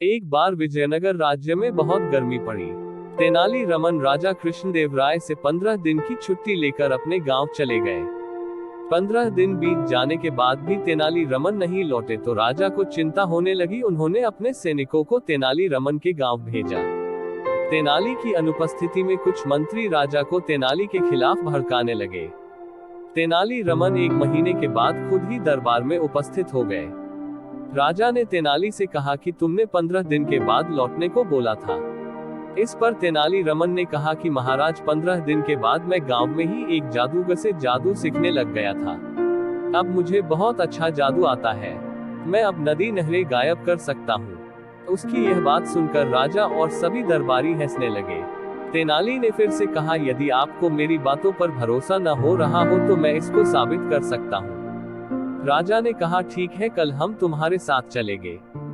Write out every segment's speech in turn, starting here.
एक बार विजयनगर राज्य में बहुत गर्मी पड़ी। तेनाली रमन राजा कृष्णदेवराय से 15 दिन की छुट्टी लेकर अपने गांव चले गए। 15 दिन बीत जाने के बाद भी तेनाली रमन नहीं लौटे तो राजा को चिंता होने लगी। उन्होंने अपने सैनिकों को तेनाली रमन के गांव भेजा। तेनाली की अनुपस्थिति में कुछ मंत्री राजा को तेनाली के खिलाफ भड़काने लगे। तेनाली रमन 1 महीने के बाद खुद ही दरबार में उपस्थित हो गए। राजा ने तेनाली से कहा कि तुमने 15 दिन के बाद लौटने को बोला था। इस पर तेनाली रमन ने कहा कि महाराज 15 दिन के बाद मैं गांव में ही एक जादूगर से जादू सीखने लग गया था। अब मुझे बहुत अच्छा जादू आता है। मैं अब नदी नहरें गायब कर सकता हूँ। उसकी यह बात सुनकर राजा और सभी दरबारी हंसने लगे। तेनाली ने फिर से कहा, यदि आपको मेरी बातों पर भरोसा न हो रहा हो तो मैं इसको साबित कर सकता हूँ। राजा ने कहा, ठीक है, कल हम तुम्हारे साथ चलेंगे।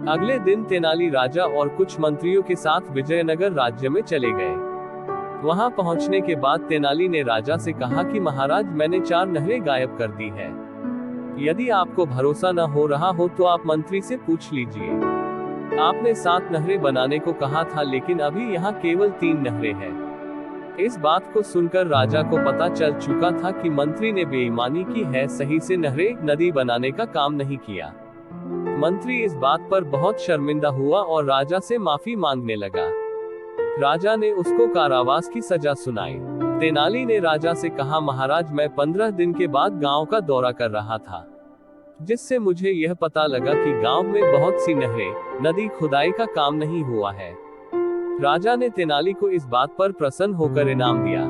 अगले दिन तेनाली राजा और कुछ मंत्रियों के साथ विजयनगर राज्य में चले गए। वहां पहुंचने के बाद तेनाली ने राजा से कहा कि महाराज, मैंने 4 नहरें गायब कर दी है। यदि आपको भरोसा न हो रहा हो तो आप मंत्री से पूछ लीजिए। आपने 7 नहरें बनाने को कहा था, लेकिन अभी यहाँ केवल 3 नहरें हैं। इस बात को सुनकर राजा को पता चल चुका था कि मंत्री ने बेईमानी की है, सही से नहरें नदी बनाने का काम नहीं किया। मंत्री इस बात पर बहुत शर्मिंदा हुआ और राजा से माफी मांगने लगा। राजा ने उसको कारावास की सजा सुनाई। तेनाली ने राजा से कहा, महाराज, मैं 15 दिन के बाद गांव का दौरा कर रहा था, जिससे मुझे यह पता लगा कि गांव में बहुत सी नहरें, नदी खुदाई का काम नहीं हुआ है। राजा ने तेनाली को इस बात पर प्रसन्न होकर इनाम दिया।